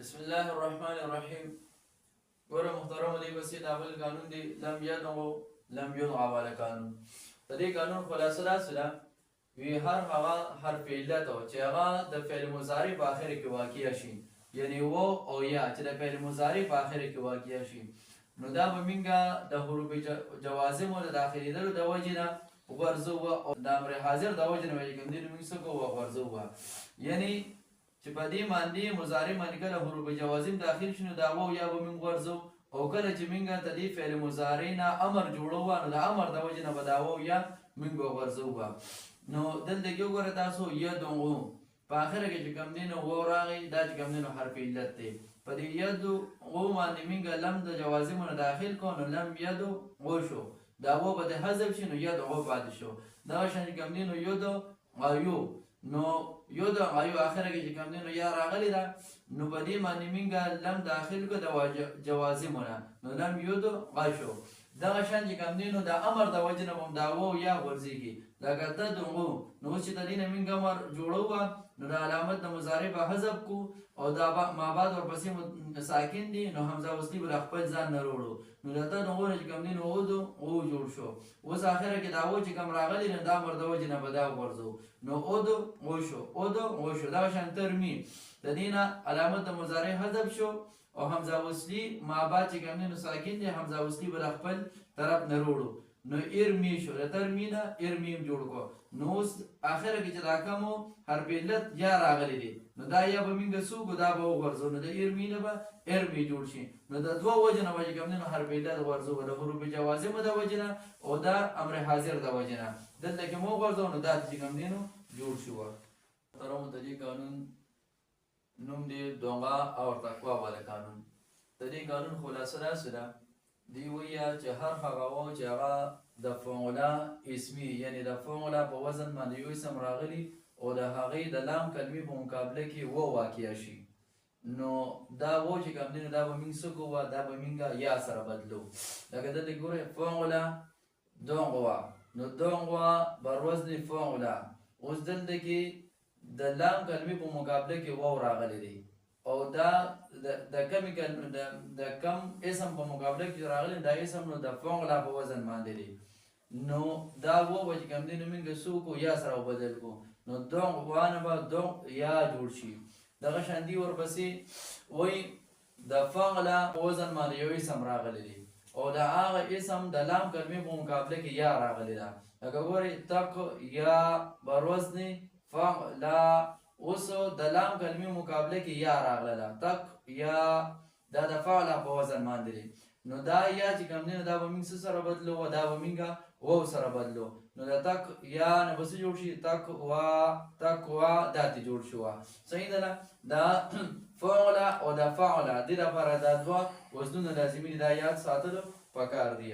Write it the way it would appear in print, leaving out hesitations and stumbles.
بسم الله الرحمن الرحیم. ګوره محترم دی بسې دا بل قانون دی لم یدعو لم یدعى والا قانون. د دې قانون خلاصه داسې ده وی هر هغه حرف علت چې هغه د فعل مضارع په آخر کې واقع شي، یعنی و او یا چې د فعل مضارع په آخر کې واقع شي، نو دا به موږ د حروف جوازمو د داخلېدلو د وجې نه غورځو او د امر حاضر د وجې نه چې کوم دي موږ څه کوو غورځو، یعنی چې په دې باندې مضارع باندې کله حروف جوازم داخل شي نو دا و یا به موږ غورځو، او کله چې موږ ته دې فعل مضارع نه امر جوړو نو د امر د وجې نه به دا و یا موږ غورځو. نو دلته کې وګوره تاسو یدعو په آخره کې چې کوم دی نو و راغی، دا چې کوم دی نو حرف علت دی. په دې یدعو باندې موږ لم د جوازمو نه داخل کړو نو لم یدعو شو، دا و به د حذف شي نو یدعو پاتې شو. دغه شان چې کوم دی نو یدعو نو یدعو آخره کې چې کوم دی نو یا راغلی ده، نو په دې باندې موږ لم داخل کړو د جوازمو نه نو لم یدعو شو. دغه شان چې کوم دی نو د امر د وجې نه هم دا و یا غورځېږي، لکه تدعو نو چې د دې نه موږ امر جوړو نو د علامت د مضارع به حذف کو او دا ما بعد ورپسې ساکن دي نو حمزه وصلي به خپل ځان نه وروړو، نو د تدعو نه چې کوم دی نو او جوړ شو. اوس آخره کې دا و چې کوم راغلی نو دا امر د وجې نه به دا وغورځو نو او شو او شو. دغه شان ترمي د دې نه علامت د مضارع حذف شو او حمزه وصلي ما بعد چې کوم دی نو ساکن دي، حمزه وصلي به خپل طرف نه وروړو نو ارمی شو. د ترمی نه ارمیم جوړ کو، نو اوس آخره کې چې دا کومو حرف علت یا راغلی دی نو دا یا به موږ څوک دا به وغورځو، نو د ارمی نه به ارمی جوړ شي. نو د دوه وجې نه به چې کوم دی نو حرف علت غورځو، د حروف جوازمو د وجې نه او د امر حاضر د وجې نه. دلته کې مو وغورځو نو دا چې کوم دی نو جوړ شو. محترمو د دې قانون نوم دی دونغا او تقوا والا قانون. د دې قانون خلاصه داسې ده دی ویا چې هر هغه و چې هغه د فعله اسمی، یعنی د فعله په وزن باندې یو اسم راغلی او د هغې د لام کلمې په مقابله کې و واقع شي، نو دا و چې کوم دی نو دا به موږ څه کوو، دا به موږ یا سره بدلو. لکه دلته ګورئ فعله دونغوا، نو دونغوا بر وزن فعله. اوس دلته کې د لام کلمې په مقابله کې و راغلی دی او دا د کم اسم په مقابله کې راغلی دا اسم نو د فعله په وزن باندې دی، نو دا و چې کوم دی نو موږ څه وکړو یا سره وبدل کړو، نو دونغوا نه به دونغ یا جوړ شي. دغه شان دي ورپسې وایي د فعله په وزن باندې یو اسم راغلی دی او د هغه اسم د لام کلمې په مقابله کې یا راغلی ده، لکه ګورئ تق یا بر وزن فعله. اوس د لام کلمې مقابله کې یا راغله تک یا دا د فعله په وزن باندې دی، نو دا یا چې کوم دی نو دا به موږ څه سره بدلو، دا به موږ و سره بدلو، نو د تک یا نه به څه جوړ شي تقوا دا ته جوړ شو. صحیح ده نه؟ دا فعله او د فعله دې لپاره دا دوه وزنونه لازمي دي، دا یاد ساتلو پکار دي.